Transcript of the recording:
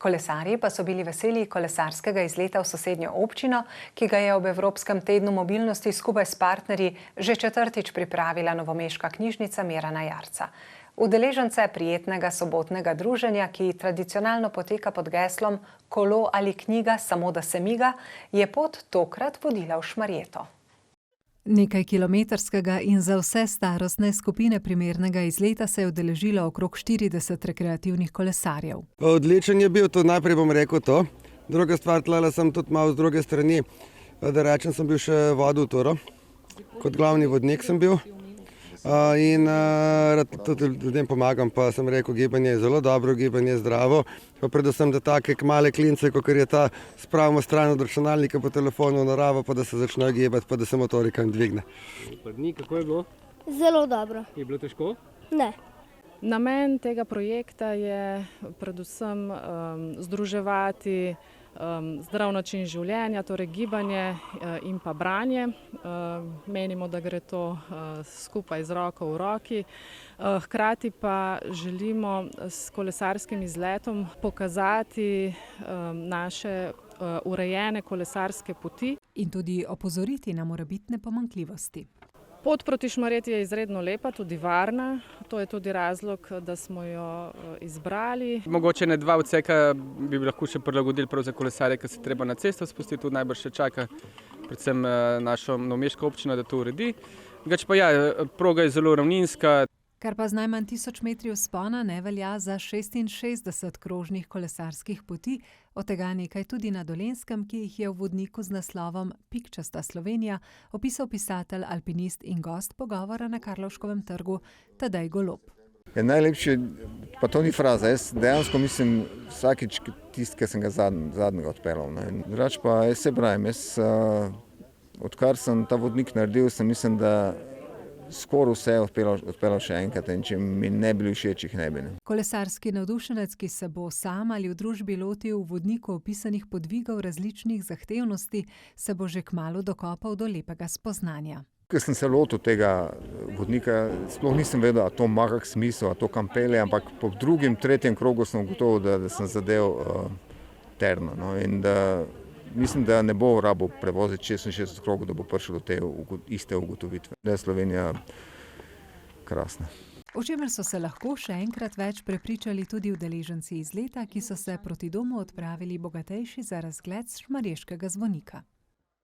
Kolesarji pa so bili veseli kolesarskega izleta v sosednjo občino, ki ga je ob Evropskem tednu mobilnosti skupaj s partnerji že četrtič pripravila novomeška knjižnica Mirana Jarca. Udeležence prijetnega sobotnega druženja, ki tradicionalno poteka pod geslom Kolo ali knjiga, samo da se miga, je pot tokrat vodila v Šmarjeto. Nekaj kilometrskega in za vse starostne skupine primernega izleta se je udeležilo okrog 40 rekreativnih kolesarjev. Odličen je bil, to najprej bom rekel to. Druga stvar, tlele sem tudi malo z druge strani, da rečem, sem bil še vodil turo. Kot glavni vodnik sem bil. In tudi ljudem pomagam, pa sem rekel, gibanje je zelo dobro, gibanje je zdravo, pa predvsem, da take male klince, kot je ta, spravimo stran od računalnika po telefonu v naravo, pa da se začnejo gibati, pa da se motorika dvigne. Kako je bilo? Zelo dobro. Je bilo težko? Ne. Namen tega projekta je predvsem združevati zdrav način življenja, torej gibanje in pa branje. Menimo, da gre to skupaj z roko v roki. Hkrati pa želimo s kolesarskim izletom pokazati naše urejene kolesarske poti. In tudi opozoriti na morebitne pomanjkljivosti. Pot proti Šmarjeti je izredno lepa, tudi varna. To je tudi razlog, da smo jo izbrali. Mogoče ne dva odseka bi lahko še prilagodili prav za kolesarje, ker se treba na cesto spustiti, tudi najbrž še čaka predvsem našo novomeško občino, da to uredi. Drugače pa ja, proga je zelo ravninska. Kar pa z najmanj 1000 metri vzpona ne velja za 66 krožnih kolesarskih poti, od tega nekaj tudi na Dolenjskem, ki jih je v vodniku z naslovom Pikčasta Slovenija opisal pisatelj, alpinist in gost pogovora na Karlovškovem trgu Tadej Golob. Najlepši, pa to ni fraza, jaz dejansko mislim vsakič tisti, ki sem ga zadnjega odpeljal. Drugače pa jaz se pravim, odkar sem ta vodnik naredil, sem mislim, da skoraj vse odpeljal še enkrat in če mi ne bili všeč, jih ne bi. Kolesarski navdušenec, ki se bo sam ali v družbi lotil v vodniku opisanih podvigov različnih zahtevnosti, se bo že kmalu dokopal do lepega spoznanja. Ko sem se lotil tega vodnika, sploh nisem vedel, a to ima kak smisel, a to kam pelje, ampak po drugem, tretjem krogu sem ugotovil, da sem zadev terno. In da mislim, da ne bo rabo prevoziti 66 krogov, da bo prišel do te iste ugotovitve. Da je Slovenija krasna. O čemer so se lahko še enkrat več prepričali tudi udeleženci izleta, ki so se proti domu odpravili bogatejši za razgled Šmarješkega zvonika.